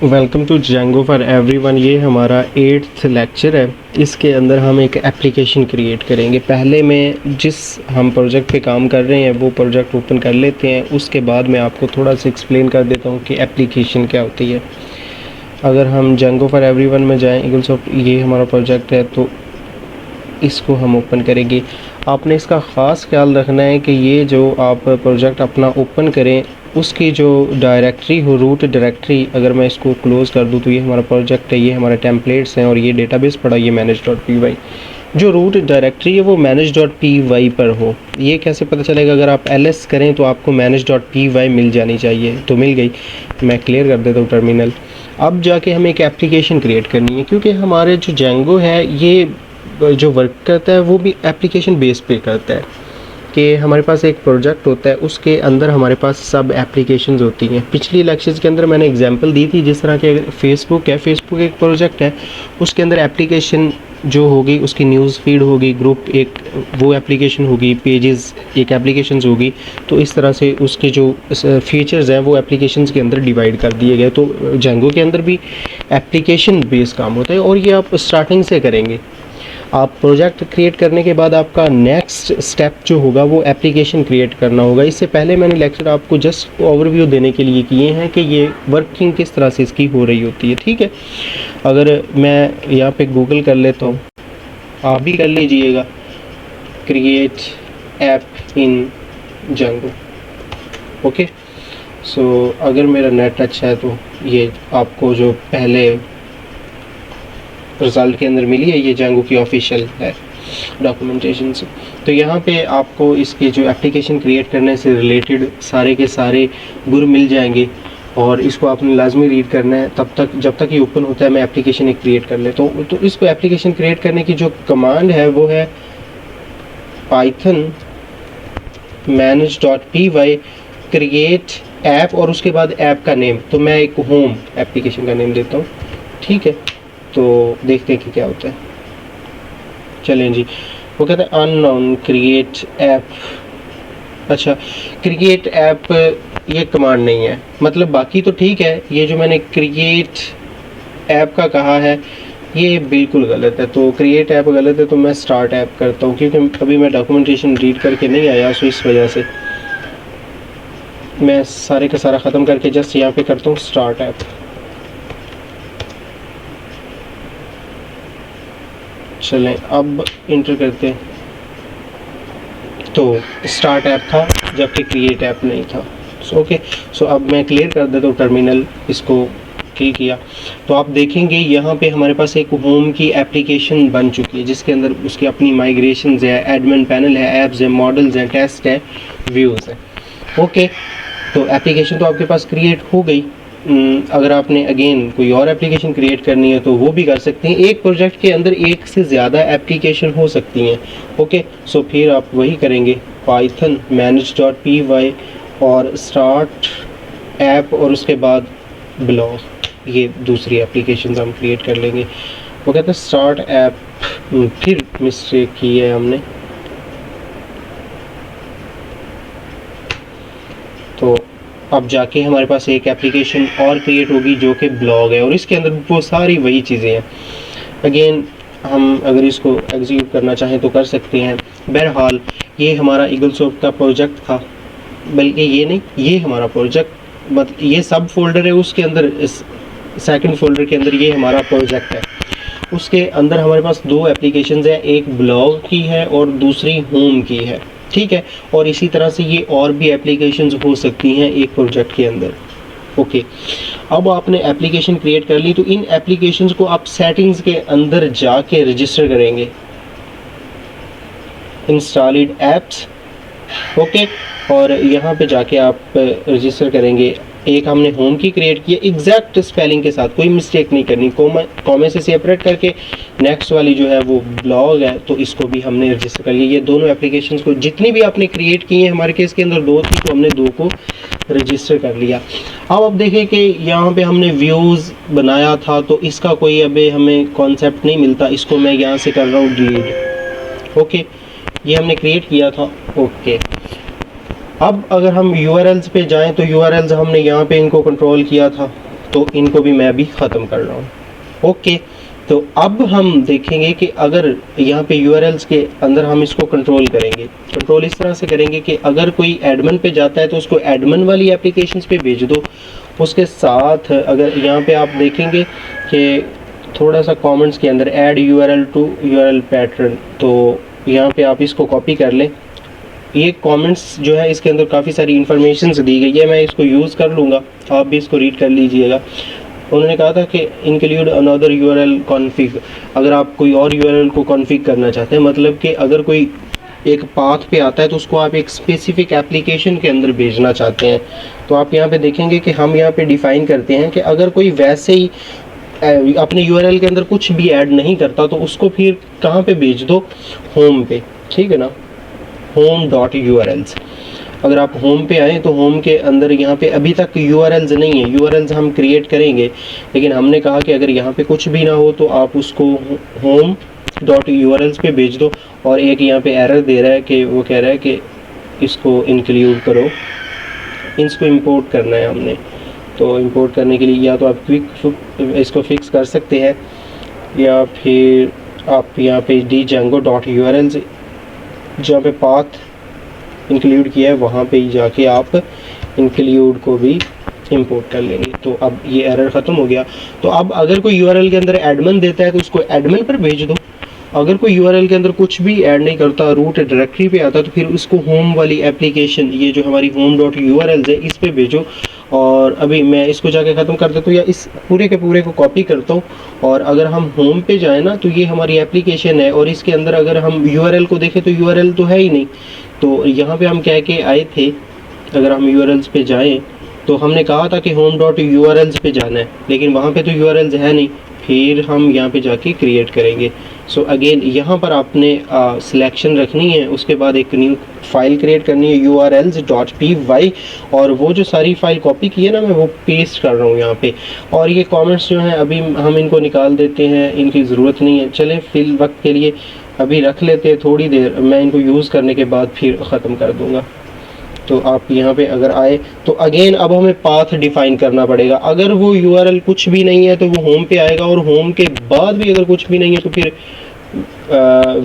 Welcome to Django for everyone. ये हमारा 8th lecture है। इसके अंदर हम एक एप्लीकेशन क्रिएट करेंगे। पहले मैं जिस हम प्रोजेक्ट पे काम कर रहे हैं वो प्रोजेक्ट ओपन कर लेते हैं, उसके बाद मैं आपको थोड़ा सा एक्सप्लेन कर देता हूँ कि एप्लीकेशन क्या होती है। अगर हम Django फॉर एवरीवन में जाएं, ईगलसॉफ्ट ये हमारा प्रोजेक्ट है, तो इसको हम ओपन करेंगे। आपने इसका ख़ास ख्याल रखना है कि ये जो आप प्रोजेक्ट अपना ओपन करें उसकी जो डायरेक्टरी हो, रूट डायरेक्टरी, अगर मैं इसको क्लोज़ कर दूं तो ये हमारा प्रोजेक्ट है, ये हमारे टेम्पलेट्स हैं और ये डेटाबेस पड़ा, ये manage.py। जो रूट डायरेक्टरी है वो manage.py पर हो। ये कैसे पता चलेगा? अगर आप ls करें तो आपको manage.py मिल जानी चाहिए, तो मिल गई। मैं क्लियर कर देता हूँ टर्मिनल। अब जाके हमें एक एप्लीकेशन क्रिएट करनी है, क्योंकि हमारे जो Django है ये जो वर्क करता है वो भी एप्लीकेशन बेस पे करता है कि हमारे पास एक प्रोजेक्ट होता है, उसके अंदर हमारे पास सब एप्लीकेशंस होती हैं। पिछली लेक्चर्स के अंदर मैंने एग्जांपल दी थी, जिस तरह के फेसबुक है, फेसबुक एक प्रोजेक्ट है, उसके अंदर एप्लीकेशन जो होगी उसकी न्यूज़ फीड होगी, ग्रुप एक वो एप्लीकेशन होगी, पेजेस एक एप्लीकेशंस होगी। तो इस तरह से उसके जो फीचर्स हैं वो एप्लीकेशंस के अंदर डिवाइड कर दिए गए। तो Django के अंदर भी एप्लीकेशन बेस काम होता है और ये आप स्टार्टिंग से करेंगे। आप प्रोजेक्ट क्रिएट करने के बाद आपका नेक्स्ट स्टेप जो होगा वो एप्लीकेशन क्रिएट करना होगा। इससे पहले मैंने लेक्चर आपको जस्ट ओवरव्यू देने के लिए किए हैं कि ये वर्किंग किस तरह से इसकी हो रही होती है, ठीक है। अगर मैं यहाँ पे गूगल कर लेता हूँ, आप भी कर लीजिएगा, create app in Django। Okay, so अगर मेरा नेट अच्छा है तो ये आपको जो पहले रिज़ल्ट के अंदर मिली है, ये Django की ऑफिशियल है डॉक्यूमेंटेशन से। तो यहाँ पे आपको इसके जो एप्लीकेशन क्रिएट करने से रिलेटेड सारे के सारे गुर मिल जाएंगे और इसको आपने लाजमी रीड करना है तब तक जब तक ये ओपन होता है। मैं एप्लीकेशन एक क्रिएट कर लेता हूँ। तो इसको एप्लीकेशन क्रिएट करने की जो कमांड है वो है python manage.py क्रिएट ऐप और उसके बाद ऐप का नेम। तो मैं एक होम एप्लीकेशन का नेम देता हूँ, ठीक है। तो देखते हैं कि क्या होता है। चलें जी, वो कहता है अननोन क्रिएट ऐप। अच्छा, क्रिएट ऐप ये कमांड नहीं है, मतलब बाकी तो ठीक है। ये जो मैंने क्रिएट ऐप का कहा है ये बिल्कुल गलत है। तो क्रिएट ऐप गलत है, तो मैं स्टार्ट ऐप करता हूँ, क्योंकि अभी मैं डॉक्यूमेंटेशन रीड करके नहीं आया, सो इस वजह से मैं सारे का सारा ख़त्म करके जस्ट यहाँ पे करता हूँ स्टार्ट ऐप। चलें अब इंटर करते हैं। तो स्टार्ट ऐप था जबकि क्रिएट ऐप नहीं था। ओके, सो अब मैं क्लियर कर देता हूँ टर्मिनल, इसको किल किया। तो आप देखेंगे यहाँ पे हमारे पास एक होम की एप्लीकेशन बन चुकी है, जिसके अंदर उसकी अपनी माइग्रेशंस है, एडमिन पैनल है, ऐप्स है, मॉडल्स हैं, टेस्ट है, व्यूज़ है। ओके, तो एप्लीकेशन तो आपके पास क्रिएट हो गई। अगर आपने अगेन कोई और एप्लीकेशन क्रिएट करनी है तो वो भी कर सकते हैं। एक प्रोजेक्ट के अंदर एक से ज़्यादा एप्लीकेशन हो सकती हैं। ओके, सो फिर आप वही करेंगे, python manage.py और स्टार्ट ऐप और उसके बाद ब्लॉग, ये दूसरी एप्लीकेशन हम क्रिएट कर लेंगे। वो कहते हैं स्टार्ट ऐप, फिर मिस्टेक की है हमने। तो अब जाके हमारे पास एक एप्लीकेशन और क्रिएट होगी जो कि ब्लॉग है और इसके अंदर वो सारी वही चीज़ें हैं। अगेन हम अगर इसको एग्जीक्यूट करना चाहें तो कर सकते हैं। बहरहाल ये हमारा ईगलसॉफ्ट का प्रोजेक्ट था, बल्कि ये नहीं, ये हमारा प्रोजेक्ट मतलब ये सब फोल्डर है, उसके अंदर सेकंड फोल्डर के अंदर ये हमारा प्रोजेक्ट है। उसके अंदर हमारे पास दो एप्लीकेशंस हैं, एक ब्लॉग की है और दूसरी होम की है, ठीक है। और इसी तरह से ये और भी एप्लीकेशंस हो सकती हैं एक प्रोजेक्ट के अंदर। ओके, अब आपने एप्लीकेशन क्रिएट कर ली, तो इन एप्लीकेशंस को आप सेटिंग्स के अंदर जाके रजिस्टर करेंगे, इंस्टॉल्ड एप्स। ओके, और यहाँ पे जाके आप रजिस्टर करेंगे। एक हमने होम की क्रिएट की है एग्जैक्ट स्पेलिंग के साथ, कोई मिस्टेक नहीं करनी, कॉमे से सेपरेट करके। नेक्स्ट वाली जो है वो ब्लॉग है, तो इसको भी हमने रजिस्टर कर लिया। ये दोनों एप्लीकेशंस को जितनी भी आपने क्रिएट की हैं, हमारे केस के अंदर दो थी तो हमने दो को रजिस्टर कर लिया। अब देखें कि यहाँ पे हमने व्यूज़ बनाया था, तो इसका कोई अभी हमें कॉन्सेप्ट नहीं मिलता। इसको मैं यहाँ से कर रहा हूँ डिलीट। ओके, ये हमने क्रिएट किया था। ओके, अब अगर हम URLs पे जाएं तो URLs हमने यहाँ पे इनको कंट्रोल किया था, तो इनको भी मैं अभी ख़त्म कर रहा हूँ। ओके, तो अब हम देखेंगे कि अगर यहाँ पे यूआरएल्स के अंदर हम इसको कंट्रोल करेंगे। कंट्रोल इस तरह से करेंगे कि अगर कोई एडमिन पे जाता है तो उसको एडमिन वाली एप्लीकेशंस पे भेज दो। उसके साथ अगर यहाँ पे आप देखेंगे कि थोड़ा सा कमेंट्स के अंदर add URL to URL pattern, तो यहाँ पे आप इसको कॉपी कर लें। ये कमेंट्स जो है इसके अंदर काफ़ी सारी इन्फॉर्मेशन दी गई है, मैं इसको यूज़ कर लूँगा, आप भी इसको रीड कर लीजिएगा। उन्होंने कहा था कि इंक्लूड अनदर यूआरएल कॉन्फ़िग, अगर आप कोई और यूआरएल को कॉन्फ़िग करना चाहते हैं, मतलब कि अगर कोई एक पाथ पे आता है तो उसको आप एक स्पेसिफिक एप्लीकेशन के अंदर भेजना चाहते हैं, तो आप यहाँ पे देखेंगे कि हम यहाँ पे डिफ़ाइन करते हैं कि अगर कोई वैसे ही अपने यूआरएल के अंदर कुछ भी ऐड नहीं करता तो उसको फिर कहाँ पे भेज दो, होम पे, ठीक है ना, home.urls। अगर आप होम पे आएँ तो होम के अंदर यहाँ पे अभी तक यूआरएल्स नहीं है, यूआरएल्स हम क्रिएट करेंगे, लेकिन हमने कहा कि अगर यहाँ पे कुछ भी ना हो तो आप उसको home.urls पे भेज दो। और एक यहाँ पे एरर दे रहा है कि वो कह रहा है कि इसको इंक्लूड करो, इसको इंपोर्ट करना है हमने। तो इंपोर्ट करने के लिए या तो आप क्विक इसको फिक्स कर सकते हैं, या फिर आप यहाँ पे django.urls जहाँ पे पाथ इंक्लूड किया है वहाँ पे ही जाके आप इंक्लूड को भी इंपोर्ट कर लेंगे। तो अब ये एरर ख़त्म हो गया। तो अब अगर कोई यूआरएल के अंदर एडमिन देता है तो उसको एडमिन पर भेज दो। अगर कोई यूआरएल के अंदर कुछ भी ऐड नहीं करता, रूट डायरेक्टरी पे आता, तो फिर उसको होम वाली एप्लीकेशन, ये जो हमारी home.urls है, इस पे भेजो। और अभी मैं इसको जाके ख़त्म कर देता हूँ या इस पूरे के पूरे को कॉपी करता हूँ, और अगर हम होम पे जाएँ ना तो ये हमारी एप्लीकेशन है, और इसके अंदर अगर हम यूआरएल को देखें तो यूआरएल तो है ही नहीं। तो यहाँ पे हम कह के आए थे, अगर हम यूआरएल्स पे जाएँ तो हमने कहा था कि home.urls पे जाना है, लेकिन वहाँ पे तो यूआरएल्स है नहीं, फिर हम यहाँ पे जाके क्रिएट करेंगे। सो अगेन यहाँ पर आपने सिलेक्शन रखनी है, उसके बाद एक न्यू फाइल क्रिएट करनी है urls.py, और वो जो सारी फाइल कॉपी की है ना मैं वो पेस्ट कर रहा हूँ यहाँ पे। और ये कमेंट्स जो हैं अभी हम इनको निकाल देते हैं, इनकी ज़रूरत नहीं है, चलें फिल वक्त के लिए अभी रख लेते हैं थोड़ी देर, मैं इनको यूज़ करने के बाद फिर ख़त्म कर दूँगा। तो आप यहाँ पे अगर आए तो अगेन अब हमें पाथ डिफाइन करना पड़ेगा। अगर वो यूआरएल कुछ भी नहीं है तो वो होम पे आएगा, और होम के बाद भी अगर कुछ भी नहीं है तो फिर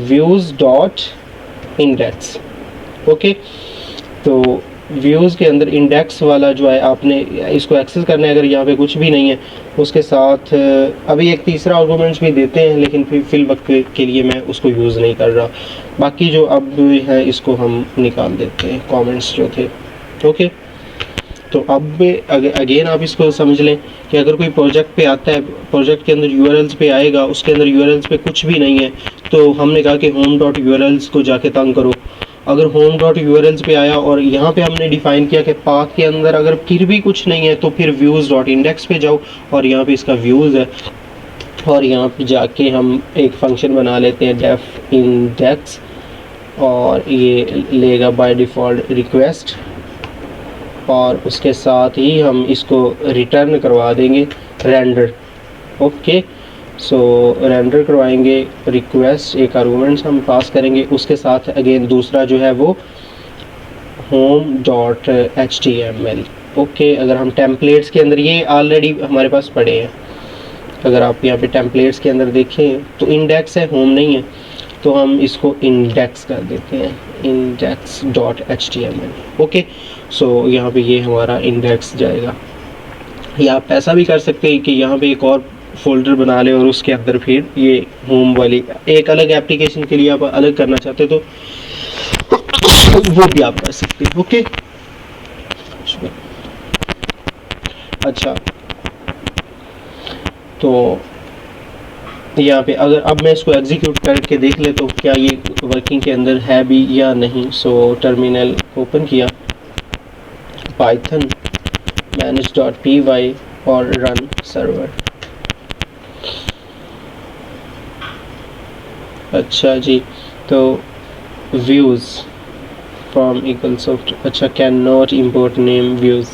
views.index। ओके, तो व्यूज़ के अंदर इंडेक्स वाला जो है आपने इसको एक्सेस करना है अगर यहाँ पे कुछ भी नहीं है। उसके साथ अभी एक तीसरा आर्गूमेंट्स भी देते हैं, लेकिन फिल वक्त के लिए मैं उसको यूज़ नहीं कर रहा। बाकी जो अब है इसको हम निकाल देते हैं, कमेंट्स जो थे। ओके, तो अब अगेन आप इसको समझ लें कि अगर कोई प्रोजेक्ट पे आता है, प्रोजेक्ट के अंदर यूआरएल्स पे आएगा, उसके अंदर यूआरएल्स पे कुछ भी नहीं है, तो हमने कहा कि home.urls को जाके तंग करो। अगर home.urls पे आया और यहाँ पे हमने डिफ़ाइन किया कि पाथ के अंदर अगर फिर भी कुछ नहीं है तो फिर views.index पे जाओ, और यहाँ पे इसका व्यूज़ है, और यहाँ पे जाके हम एक फंक्शन बना लेते हैं def index, और ये लेगा बाय डिफ़ॉल्ट रिक्वेस्ट, और उसके साथ ही हम इसको रिटर्न करवा देंगे रेंडर। ओके, सो रेंडर करवाएंगे रिक्वेस्ट, एक आर्गूमेंट्स हम पास करेंगे, उसके साथ अगेन दूसरा जो है वो home.html। ओके, अगर हम टेम्पलेट्स के अंदर, ये ऑलरेडी हमारे पास पड़े हैं, अगर आप यहाँ पे टेम्पलेट्स के अंदर देखें तो इंडेक्स है, होम नहीं है, तो हम इसको इंडेक्स कर देते हैं, index.html। ओके, सो यहाँ पे ये हमारा इंडेक्स जाएगा। या आप ऐसा भी कर सकते हैं कि यहाँ पे एक और फोल्डर बना लें और उसके अंदर फिर ये होम वाली एक अलग एप्लीकेशन के लिए आप अलग करना चाहते तो वो भी आप कर सकते हैं। ओके, अच्छा, तो यहाँ पे अगर अब मैं इसको एग्जीक्यूट करके देख ले तो क्या ये वर्किंग के अंदर है भी या नहीं। सो टर्मिनल ओपन किया, पाइथन manage.py और रन सर्वर। अच्छा जी, तो व्यूज़ फ्रॉम इक्वल्स ऑफ, अच्छा can not import name views.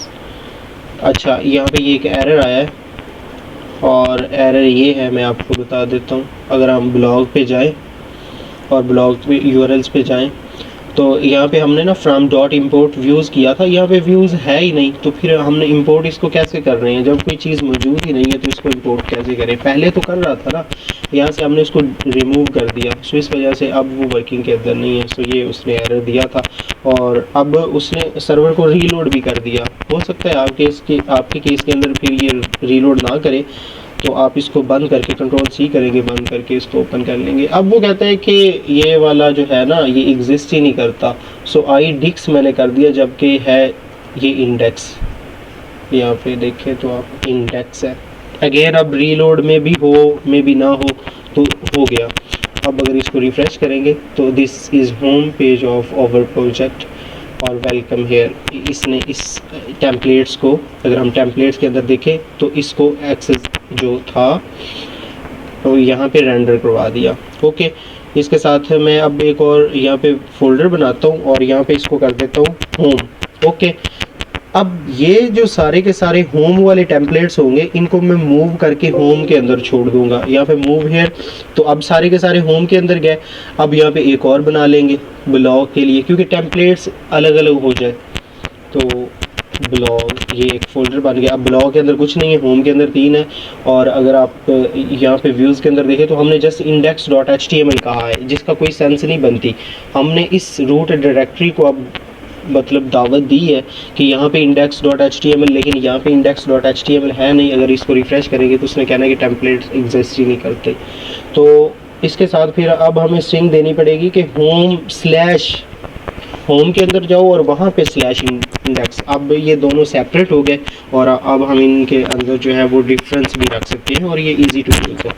अच्छा, यहाँ पे ये एक एरर आया है, और एरर ये है, मैं आपको बता देता हूँ। अगर हम ब्लॉग पे जाएं और ब्लॉग पे यूआरएल्स पे जाएं तो यहाँ पे हमने ना फ्रॉम डॉट इम्पोर्ट व्यूज़ किया था, यहाँ पे व्यूज़ है ही नहीं, तो फिर हमने इंपोर्ट इसको कैसे कर रहे हैं जब कोई चीज़ मौजूद ही नहीं है, तो इसको इंपोर्ट कैसे करें। पहले तो कर रहा था ना, यहाँ से हमने इसको रिमूव कर दिया, सो इस वजह से अब वो वर्किंग के अंदर नहीं है। सो ये उसने एरर दिया था और अब उसने सर्वर को रीलोड भी कर दिया। हो सकता है आपके केस के अंदर फिर ये रीलोड ना करे, तो आप इसको बंद करके Ctrl+C करेंगे, बंद करके इसको ओपन कर लेंगे। अब वो कहता है कि ये वाला जो है ना ये एग्जिस्ट ही नहीं करता। सो IDIX मैंने कर दिया, जबकि है ये इंडेक्स, यहाँ पे देखें तो आप इंडेक्स है। अगेन अब रीलोड में भी हो में भी ना हो तो हो गया। अब अगर इसको रिफ़्रेश करेंगे तो this is home page of our project और वेलकम हेयर। इसने इस टेम्पलेट्स को, अगर हम टेम्पलेट्स के अंदर देखें तो इसको एक्सेस जो था तो यहाँ पे रेंडर करवा दिया। ओके, इसके साथ मैं अब एक और यहाँ पे फोल्डर बनाता हूँ और यहाँ पे इसको कर देता हूँ होम। ओके, अब ये जो सारे के सारे होम वाले टेम्पलेट्स होंगे इनको मैं मूव करके होम के अंदर छोड़ दूंगा। यहाँ पे मूव हेयर, तो अब सारे के सारे होम के अंदर गए। अब यहाँ पे एक और बना लेंगे ब्लॉग के लिए, क्योंकि टेम्पलेट्स अलग अलग हो जाए। तो ब्लॉग, ये एक फ़ोल्डर बन गया। अब ब्लॉग के अंदर कुछ नहीं है, होम के अंदर 3 है। और अगर आप यहाँ पे व्यूज़ के अंदर देखें तो हमने जस्ट index.html कहा है, जिसका कोई सेंस नहीं बनती। हमने इस रूट डायरेक्टरी को अब मतलब दावत दी है कि यहाँ पे index.html, लेकिन यहाँ पे index.html है नहीं। अगर इसको रिफ़्रेश करेंगे तो उसने कहना है कि टेम्पलेट्स एग्जिस्ट ही नहीं करते। तो इसके साथ फिर अब हमें स्ट्रिंग देनी पड़ेगी कि होम के अंदर जाओ और वहाँ पे /इंडेक्स। अब ये दोनों सेपरेट हो गए और अब हम इनके अंदर जो है वो डिफरेंस भी रख सकते हैं और ये इजी टू यूज़ है।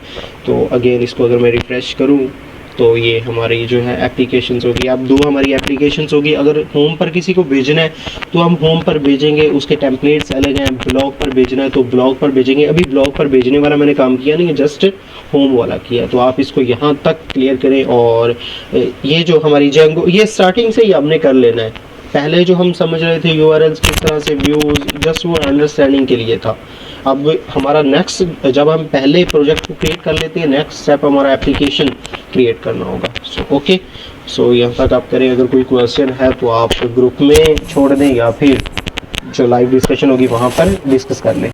तो अगेन इसको अगर मैं रिफ़्रेश करूँ तो ये हमारी जो है एप्लीकेशंस होगी। अब 2 हमारी एप्लीकेशंस होगी। अगर होम पर किसी को भेजना है तो हम होम पर भेजेंगे, उसके टेम्पलेट्स अलग हैं। ब्लॉग पर भेजना है तो ब्लॉग पर भेजेंगे। अभी ब्लॉग पर भेजने वाला मैंने काम किया नहीं है, जस्ट होम वाला किया। तो आप इसको यहाँ तक क्लियर करें। और ये जो हमारी जेंगो, ये स्टार्टिंग से ही हमने कर लेना है। पहले जो हम समझ रहे थे URLs किस तरह से व्यूज़, जस्ट वो अंडरस्टैंडिंग के लिए था। अब हमारा नेक्स्ट, जब हम पहले प्रोजेक्ट को क्रिएट कर लेते हैं, नेक्स्ट स्टेप हमारा एप्लीकेशन क्रिएट करना होगा। सो ओके, सो यहाँ तक आप करें। अगर कोई क्वेश्चन है तो आप ग्रुप में छोड़ दें या फिर जो लाइव डिस्कशन होगी वहाँ पर डिस्कस कर लें।